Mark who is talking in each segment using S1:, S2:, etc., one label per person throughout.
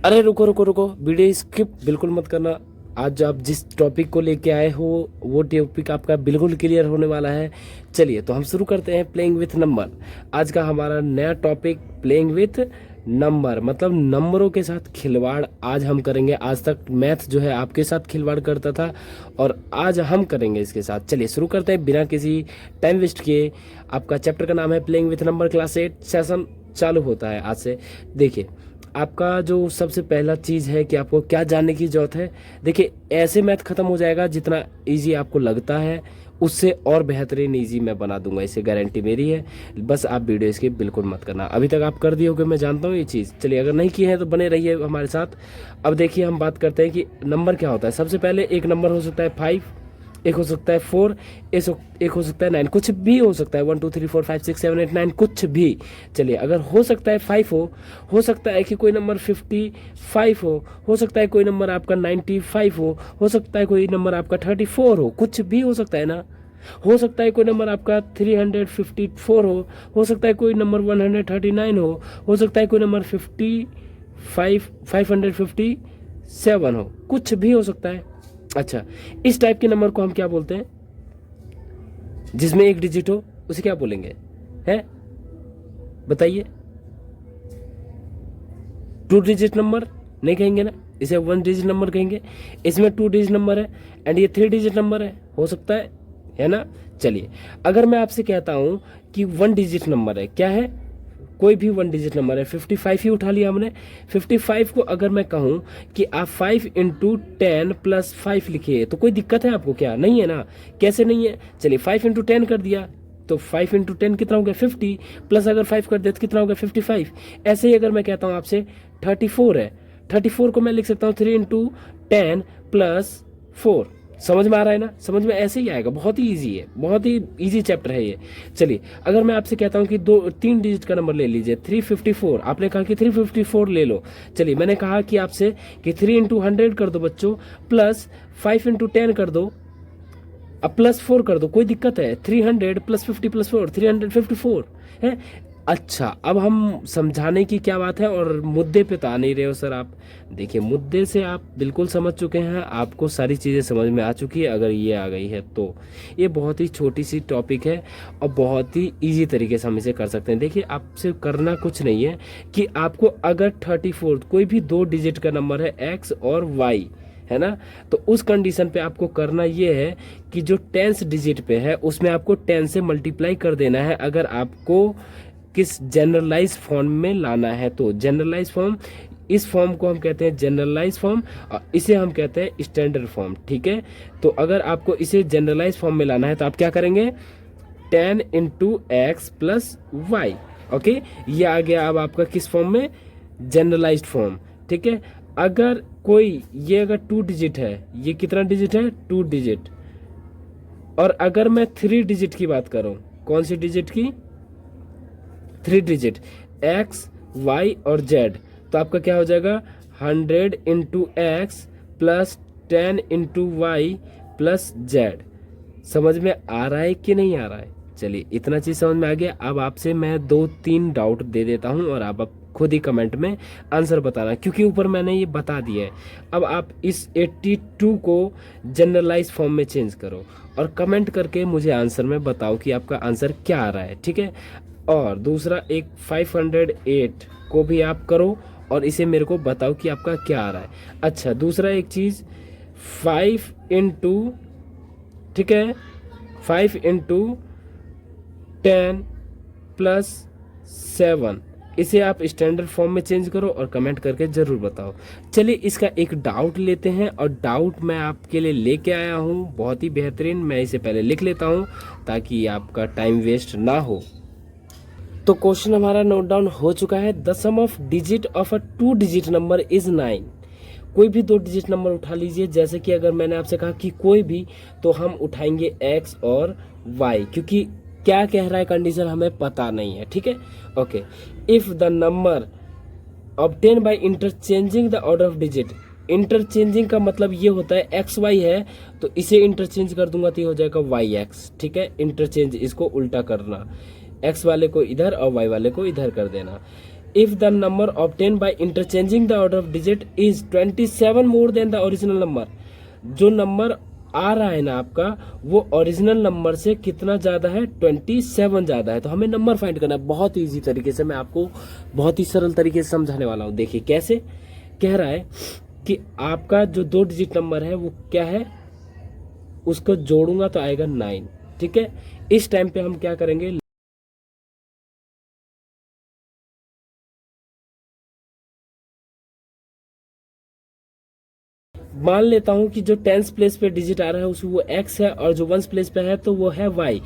S1: अरे रुको रुको रुको, वीडियो स्किप बिल्कुल मत करना। आज आप जिस टॉपिक को लेके आए हो वो टॉपिक आपका बिल्कुल क्लियर होने वाला है। चलिए तो हम शुरू करते हैं प्लेइंग विथ नंबर। आज का हमारा नया टॉपिक प्लेइंग विथ नंबर, मतलब नंबरों के साथ खिलवाड़ आज हम करेंगे। आज तक मैथ जो है आपके साथ खिलवाड़ करता था और आज हम करेंगे इसके साथ। चलिए शुरू करते हैं बिना किसी टाइम वेस्ट किए। आपका चैप्टर का नाम है playing with number, class 8 session चालू होता है आज से। देखिए आपका जो सबसे पहला चीज़ है कि आपको क्या जानने की जरूरत है। देखिए ऐसे मैथ खत्म हो जाएगा जितना इजी आपको लगता है उससे और बेहतरीन इजी मैं बना दूंगा, इसे गारंटी मेरी है। बस आप वीडियो इसकी बिल्कुल मत करना। अभी तक आप कर दिए होगे, मैं जानता हूँ ये चीज़। चलिए अगर नहीं किए हैं तो बने रहिए हमारे साथ। अब देखिए हम बात करते हैं कि नंबर क्या होता है। सबसे पहले एक नंबर हो सकता है 5, एक हो सकता है 4, एक हो सकता है 9, कुछ भी हो सकता है 1 2 3 4 5 6 7 8 9, कुछ भी। चलिए अगर हो सकता है 5 हो सकता है कि कोई नंबर 55 हो सकता है कोई नंबर आपका 95 हो सकता है कोई नंबर आपका 34 हो, कुछ भी हो सकता है ना। हो सकता है कोई नंबर आपका 354 हो सकता है कोई नंबर 139 हो सकता है कोई नंबर 557 हो, कुछ भी हो सकता है। अच्छा, इस टाइप के नंबर को हम क्या बोलते हैं? जिसमें एक डिजिट हो उसे क्या बोलेंगे? है बताइए। 2 डिजिट नंबर नहीं कहेंगे ना, इसे 1 डिजिट नंबर कहेंगे। इसमें 2 डिजिट नंबर है एंड ये 3 डिजिट नंबर हो सकता है ना। चलिए अगर मैं आपसे कहता हूं कि 1 डिजिट नंबर है, क्या है? कोई भी 1 डिजिट नंबर है। 55 ही उठा लिया हमने। 55 को अगर मैं कहूं कि आप 5 इंटू 10 प्लस 5 लिखिए तो कोई दिक्कत है आपको? क्या नहीं है ना। कैसे नहीं है? चलिए 5 इंटू 10 कर दिया तो 5 इंटू 10 कितना हो गया? 50, प्लस अगर 5 कर दिया तो कितना हो गया? 55। ऐसे ही अगर मैं कहता हूं आपसे 34 है, 34 को मैं लिख सकता हूँ 3 इंटू 10 प्लस 4। समझ में आ रहा है ना? समझ में ऐसे ही आएगा। बहुत ही इजी है, बहुत ही इजी चैप्टर है ये। चलिए अगर मैं आपसे कहता हूं कि 3 डिजिट का नंबर ले लीजिए 354, आपने कहा कि 354 ले लो। चलिए मैंने कहा कि आपसे कि 3 इंटू 100 कर दो बच्चों, प्लस 5 इंटू 10 कर दो, अब प्लस 4 कर दो, कोई दिक्कत है? 300 प्लस 50 प्लस 4 354 है। अच्छा अब हम समझाने की क्या बात है और मुद्दे पे तो आ नहीं रहे हो सर आप। देखिए मुद्दे से आप बिल्कुल समझ चुके हैं, आपको सारी चीज़ें समझ में आ चुकी है। अगर ये आ गई है तो ये बहुत ही छोटी सी टॉपिक है और बहुत ही इजी तरीके से हम इसे कर सकते हैं। देखिए आपसे करना कुछ नहीं है कि आपको अगर 34 कोई भी 2 डिजिट का नंबर है एक्स और वाई है ना, तो उस कंडीशन पे आपको करना ये है कि जो 10th डिजिट पे है उसमें आपको 10 से मल्टीप्लाई कर देना है। अगर आपको किस जनरलाइज फॉर्म में लाना है तो जनरलाइज फॉर्म, इस फॉर्म को हम कहते हैं जनरलाइज फॉर्म और इसे हम कहते हैं स्टैंडर्ड फॉर्म। ठीक है, तो अगर आपको इसे जनरलाइज फॉर्म में लाना है तो आप क्या करेंगे? 10 into x plus y. Okay, ये आ गया अब आपका किस फॉर्म में? Generalised form. ठीक है, अगर कोई ये अगर 2 डिजिट है, ये कितना डिजिट है? 2 डिजिट। और अगर मैं 3 डिजिट की बात करूं, कौन सी डिजिट की? 3 डिजिट, एक्स वाई और जेड, तो आपका क्या हो जाएगा? 100 into x plus 10 into y plus z. समझ में आ रहा है कि नहीं आ रहा है? चलिए इतना चीज समझ में आ गया। अब आपसे मैं 2-3 डाउट दे देता हूं और आप खुद ही कमेंट में आंसर बताना, क्योंकि ऊपर मैंने ये बता दिया है। अब आप इस 82 को जनरलाइज फॉर्म में चेंज करो और कमेंट करके मुझे आंसर में बताओ कि आपका आंसर क्या आ रहा है। ठीक है, और दूसरा एक 508 को भी आप करो और इसे मेरे को बताओ कि आपका क्या आ रहा है। अच्छा दूसरा एक चीज 5 इंटू, ठीक है, 5 इंटू 10 प्लस 7, इसे आप स्टैंडर्ड फॉर्म में चेंज करो और कमेंट करके जरूर बताओ। चलिए इसका एक डाउट लेते हैं और डाउट मैं आपके लिए लेके आया हूँ बहुत ही बेहतरीन। मैं इसे पहले लिख लेता हूँ ताकि आपका टाइम वेस्ट ना हो। तो क्वेश्चन हमारा नोट डाउन हो चुका है। The sum of digit of a 2 digit number is 9। कोई भी 2 डिजिट नंबर उठा लीजिए। जैसे कि अगर मैंने आपसे कहा कि कोई भी, तो हम उठाएंगे एक्स और वाई, क्योंकि क्या कह रहा है कंडीशन हमें पता नहीं है। ठीक है, okay. If the number obtain by interchanging the order of digit, interchanging का मतलब ये होता है एक्स वाई है तो इसे इंटरचेंज कर दूंगा तो ये हो जाएगा वाई एक्स। ठीक है, इंटरचेंज, इसको उल्टा करना, एक्स वाले को इधर और वाई वाले को इधर कर देना। If the number obtain by interchanging the order of digit is 27 more than the original number, जो नंबर आ रहा है ना आपका वो ओरिजिनल नंबर से कितना ज्यादा है, 27 ज्यादा है। तो हमें नंबर फाइंड करना है बहुत इजी तरीके से, मैं आपको बहुत ही सरल तरीके से समझाने वाला हूँ। देखिए कैसे कह रहा है कि आपका जो 2 डिजिट नंबर है वो क्या है, उसको जोड़ूंगा तो आएगा 9, ठीक है। इस टाइम पे हम क्या करेंगे, मान लेता हूं कि जो 10th प्लेस पे डिजिट आ रहा है उसमें वो x है और जो 1st प्लेस पे है तो वो है y।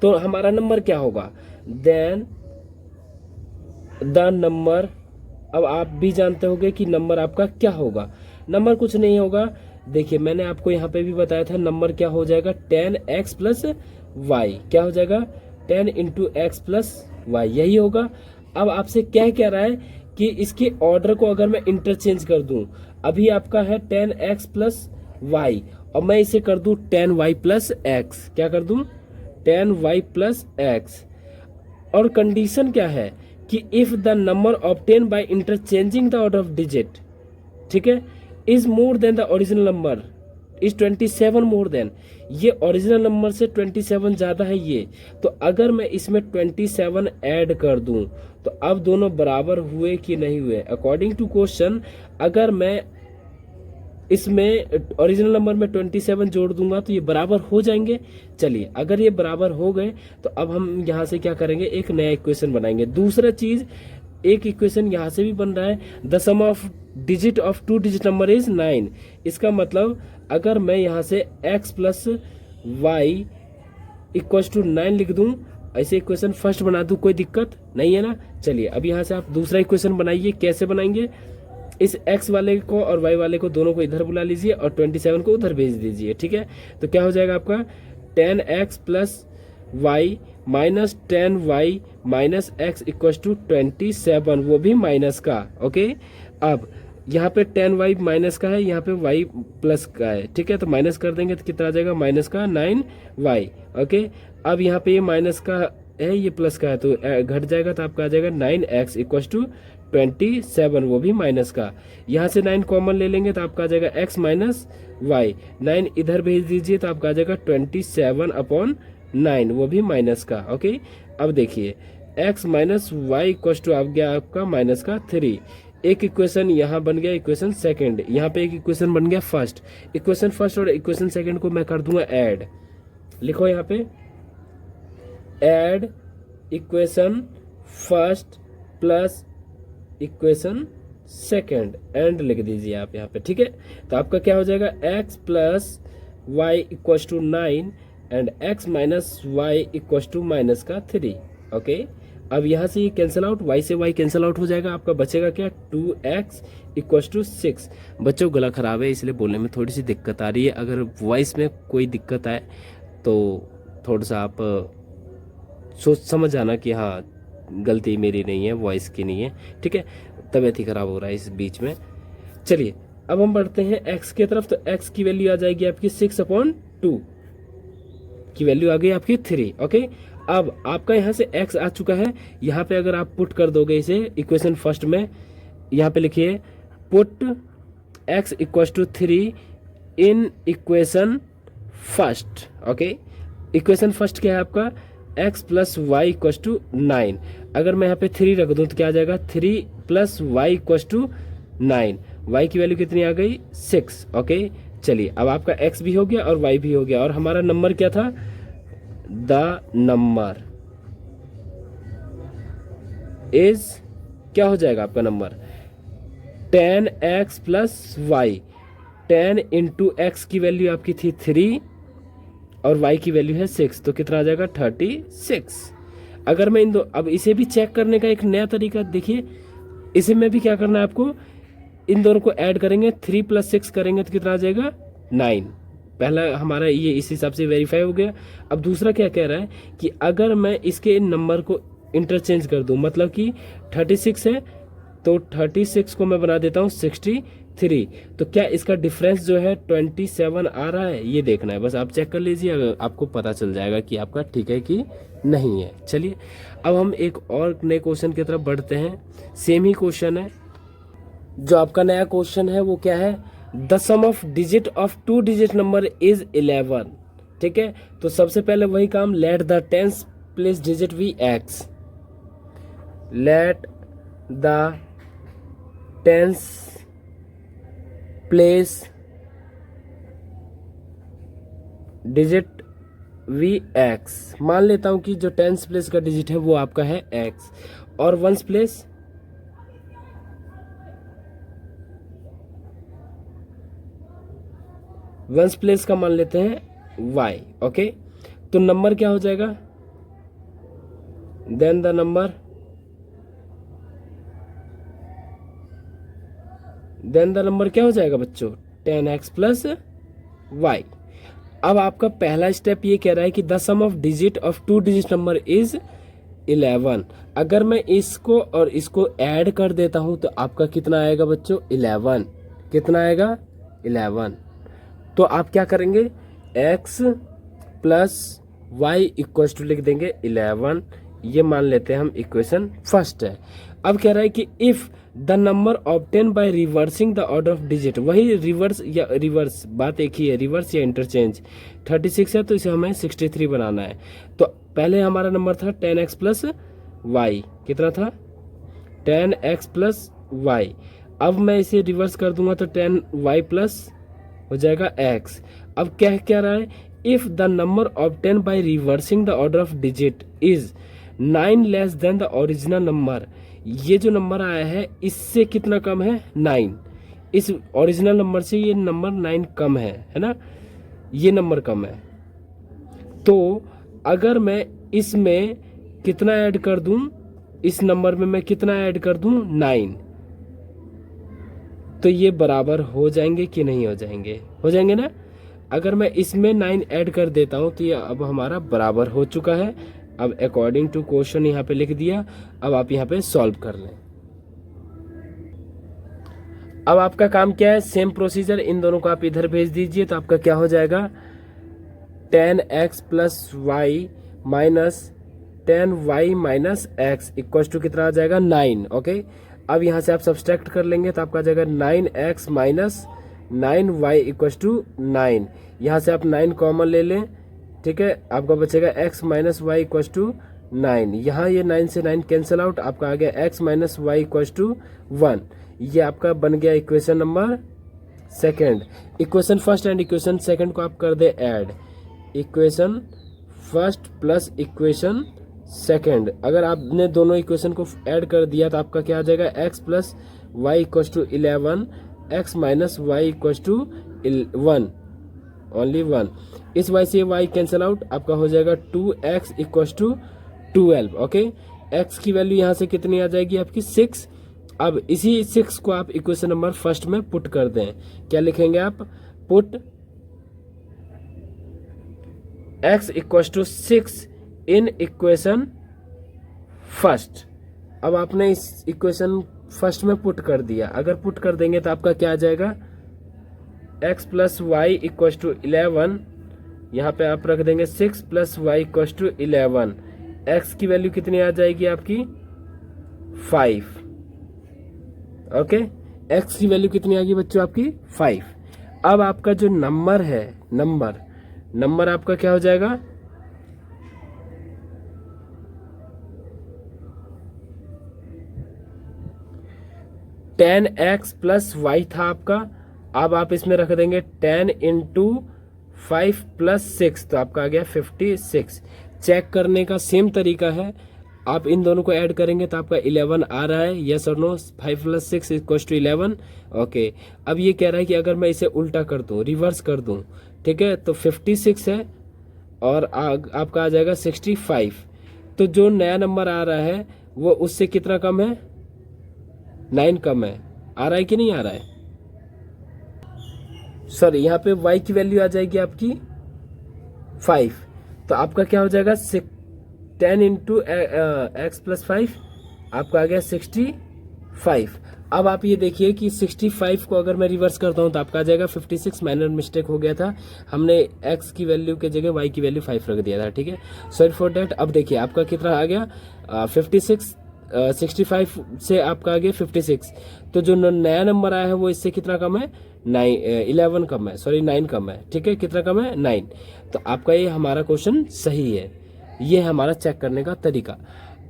S1: तो हमारा नंबर क्या होगा, देन द नंबर, अब आप भी जानते होंगे कि नंबर आपका क्या होगा। नंबर कुछ नहीं होगा, देखिए मैंने आपको यहाँ पे भी बताया था, नंबर क्या हो जाएगा 10x प्लस वाई, क्या हो जाएगा 10 इंटू एक्स प्लस वाई, यही होगा। अब आपसे क्या रहा है कि इसके ऑर्डर को अगर मैं इंटरचेंज कर दूं, अभी आपका है 10x प्लस वाई और मैं इसे कर दूं 10y प्लस एक्स, क्या कर दूं 10y प्लस एक्स। और कंडीशन क्या है कि if the number obtain by interchanging the order of digit, ठीक है, is more than the original number, is 27 more than, ये ओरिजिनल नंबर से 27 ज्यादा है ये। तो अगर मैं इसमें 27 ऐड कर दूं तो अब दोनों बराबर हुए कि नहीं हुए, अकॉर्डिंग टू क्वेश्चन अगर मैं इसमें ओरिजिनल नंबर में 27 जोड़ दूंगा तो ये बराबर हो जाएंगे। चलिए अगर ये बराबर हो गए तो अब हम यहाँ से क्या करेंगे, एक नया इक्वेशन बनाएंगे। दूसरा चीज, एक इक्वेशन यहाँ से भी बन रहा है, the sum of digit of 2 digit number is 9। इसका मतलब अगर मैं यहाँ से x plus y equal to 9 लिख दूं, ऐसे इक्वेशन फर्स्ट बना दूं, कोई दिक्कत नहीं है ना। चलिए अब यहाँ से आप दूसरा इक्वेशन बनाइए। कैसे बनाएंगे, इस x वाले को और y वाले को दोनों को इधर बुला लीजिए और 27 को उधर भेज दीजिए, ठीक है। तो क्या हो जाएगा आपका 10x plus y minus 10y minus x equal to 27, वो भी माइनस का, ओके। अब यहाँ पे 10y माइनस का है, यहाँ पे y प्लस का है, ठीक है। तो माइनस कर देंगे तो कितना आ जाएगा, माइनस का 9y, ओके। अब यहाँ पे ये माइनस का है, ये प्लस का है, तो घट जाएगा तो आपका आ जाएगा 9x इक्वल टू 27, वो भी माइनस का। यहाँ से 9 कॉमन ले लेंगे तो आपका आ जाएगा x माइनस वाई, 9 इधर भेज दीजिए तो आपका आ जाएगा 27 अपॉन 9, वो भी माइनस का, ओके। अब देखिए x minus y equal to आ गया आपका माइनस का 3। एक इक्वेशन यहाँ बन गया, इक्वेशन सेकंड, यहाँ पे एक इक्वेशन बन गया फर्स्ट। इक्वेशन फर्स्ट और इक्वेशन सेकंड को मैं कर दूंगा ऐड। लिखो यहाँ पे add equation first plus equation second, and लिख दीजिए आप यहाँ पे, ठीक है। तो आपका क्या हो जाएगा, x plus y equal to 9 and x minus y equal to minus का 3, ओके। अब यहाँ से ये कैंसिल आउट, y से y कैंसिल आउट हो जाएगा, आपका बचेगा क्या 2x इक्वल टू 6। बच्चों गला खराब है इसलिए बोलने में थोड़ी सी दिक्कत आ रही है, अगर वॉइस में कोई दिक्कत आए तो थोड़ा सा आप सोच समझ आना कि हाँ गलती मेरी नहीं है, वॉइस की नहीं है, ठीक है। तबीयत ही खराब हो रहा है इस बीच में। चलिए अब हम बढ़ते हैं x की तरफ। तो x की वैल्यू आ जाएगी आपकी 6/2 की वैल्यू आ गई आपकी 3, ओके। अब आपका यहाँ से x आ चुका है, यहाँ पे अगर आप पुट कर दोगे इसे इक्वेशन फर्स्ट में, यहाँ पे लिखिए put x equal to 3 in equation first, okay. Equation first क्या है आपका, x plus y equal to 9। अगर मैं यहाँ पे 3 रख दूँ तो क्या आ जाएगा, 3 plus y equal to 9, y की वैल्यू कितनी आ गई 6, ओके। चलिए अब आपका x भी हो गया और y भी हो गया, और हमारा नंबर क्या था, द नंबर इज, क्या हो जाएगा आपका number 10x plus y, 10 into x की वैल्यू आपकी थी 3 और y की वैल्यू है 6, तो कितना आ जाएगा 36। अगर मैं इन दो, अब इसे भी चेक करने का एक नया तरीका देखिए, इसे में भी क्या करना है आपको, इन दोनों को ऐड करेंगे, 3 प्लस 6 करेंगे तो कितना आ जाएगा 9। पहला हमारा ये इस हिसाब से वेरीफाई हो गया। अब दूसरा क्या कह रहा है कि अगर मैं इसके नंबर को इंटरचेंज कर दूं, मतलब कि 36 है तो 36 को मैं बना देता हूं 62, 3। तो क्या इसका डिफरेंस जो है 27 आ रहा है, ये देखना है। बस आप चेक कर लीजिए, अगर आपको पता चल जाएगा कि आपका ठीक है कि नहीं है। चलिए अब हम एक और नए क्वेश्चन की तरफ बढ़ते हैं। सेम ही क्वेश्चन है। जो आपका नया क्वेश्चन है वो क्या है, the sum of digit of 2 digit number is 11। ठीक है, तो सबसे पहले वही काम, let the tens place digit be x. Let the tens place digit be x. मान लेता हूं कि जो टेंस प्लेस का डिजिट है वो आपका है एक्स, और वंस प्लेस का मान लेते हैं वाई। ओके, तो नंबर क्या हो जाएगा, देन द नंबर क्या हो जाएगा बच्चों, 10x प्लस वाई। अब आपका पहला स्टेप ये कह रहा है कि the sum of digit of 2 digit number is 11। अगर मैं इसको और इसको ऐड कर देता हूं तो आपका कितना आएगा बच्चों, 11। कितना आएगा, 11। तो आप क्या करेंगे, x plus y equal to लिख देंगे 11। ये मान लेते हैं हम इक्वेशन फर्स्ट है। अब कह रहा है कि if the number obtain by reversing the order of digit, वही रिवर्स या रिवर्स बात एक ही है, रिवर्स या इंटरचेंज। 36 है तो इसे हमें 63 बनाना है। तो पहले हमारा नंबर था 10x प्लस वाई, कितना था 10x प्लस वाई। अब मैं इसे रिवर्स कर दूंगा तो 10y प्लस हो जाएगा x। अब क्या रहा है, if the number obtain by reversing the order of digit is 9 less than the original number. ये जो नंबर आया है इससे कितना कम है, 9। इस ओरिजिनल नंबर से ये नंबर 9 कम है ना, ये नंबर कम है। तो अगर मैं इसमें कितना ऐड कर दूं, इस नंबर में मैं कितना ऐड कर दूं, 9, तो ये बराबर हो जाएंगे कि नहीं हो जाएंगे, हो जाएंगे ना। अगर मैं इसमें 9 ऐड कर देता हूं तो ये अब हमारा बराबर हो चुका है। अब अकॉर्डिंग टू क्वेश्चन यहाँ पे लिख दिया। अब आप यहाँ पे सॉल्व कर लें। अब आपका काम क्या है, सेम प्रोसीजर, इन दोनों को आप इधर भेज दीजिए। तो आपका क्या हो जाएगा, 10x plus y minus 10y minus x equal to कितना आ जाएगा, 9। ओके, अब यहाँ से आप सब्सट्रैक्ट कर लेंगे तो आपका आ जाएगा 9x minus 9y equal to 9। यहाँ से आप 9 कॉमन ले लें, ठीक है, आपका बचेगा x minus y equal to 9। यहाँ ये 9 से 9 कैंसिल आउट, आपका आ गया x minus y equal to 1। ये आपका बन गया equation number second. Equation first and equation second को आप कर दे add, equation first plus equation second. अगर आपने दोनों इक्वेशन को ऐड कर दिया तो आपका क्या आ जाएगा, x plus y equal to 11, x minus y equal to 1, only 1। इस y से y कैंसिल आउट, आपका हो जाएगा 2x equal to 12। Okay, x की वैल्यू यहाँ से कितनी आ जाएगी आपकी, 6। अब इसी 6 को आप इक्वेशन नंबर फर्स्ट में पुट कर दें। क्या लिखेंगे आप, put x equal to 6 in equation first. अब आपने इस इक्वेशन फर्स्ट में पुट कर दिया। अगर पुट कर देंगे तो आपका क्या आ जाएगा, x plus y equal to 11, यहाँ पे आप रख देंगे 6 plus y equal to 11। x की वैल्यू कितनी आ जाएगी आपकी, 5। ओके, x की वैल्यू कितनी आ गई बच्चों आपकी, 5। अब आपका जो नंबर है, नंबर आपका क्या हो जाएगा, टेन एक्स प्लस वाई था आपका। अब आप इसमें रख देंगे 10 इंटू 5 प्लस 6, तो आपका आ गया 56। चेक करने का सेम तरीका है, आप इन दोनों को ऐड करेंगे तो आपका 11 आ रहा है, यस और no, 5 plus 6 equal to 11। Okay, अब ये कह रहा है कि अगर मैं इसे उल्टा कर दूं, रिवर्स कर दूं, ठीक है, तो 56 है और आपका आ जाएगा 65। तो जो नया नंबर आ रहा है वो उससे कितना कम है, 9 कम है। आ रहा है कि नहीं आ रहा है, सॉरी, यहाँ पे y की वैल्यू आ जाएगी आपकी 5। तो आपका क्या हो जाएगा, 10 इंटू एक्स प्लस 5, आपका आ गया 65। अब आप ये देखिए कि 65 को अगर मैं रिवर्स करता हूं तो आपका आ जाएगा 56। माइनर मिस्टेक हो गया था, हमने x की वैल्यू के जगह y की वैल्यू 5 रख दिया था, ठीक है, सॉरी फॉर डेट। अब देखिए आपका कितना आ गया 56, 65 से आपका आ गया 56, तो जो नया नंबर आया है वो इससे कितना कम है, 11 कम है, सॉरी 9 कम है, ठीक है, कितना कम है, 9। तो आपका ये हमारा क्वेश्चन सही है। ये हमारा चेक करने का तरीका।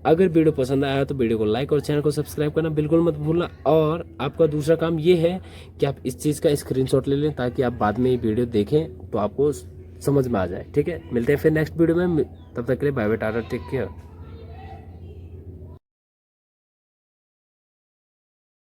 S1: अगर वीडियो पसंद आया तो वीडियो को लाइक और चैनल को सब्सक्राइब करना बिल्कुल मत भूलना। और आपका दूसरा काम ये है कि आप इस चीज़ का स्क्रीनशॉट ले लें ताकि आप बाद में ये वीडियो देखें तो आपको समझ में आ जाए, ठीक है। मिलते हैं फिर नेक्स्ट वीडियो में, तब तक के लिए bye bye, tata, take care.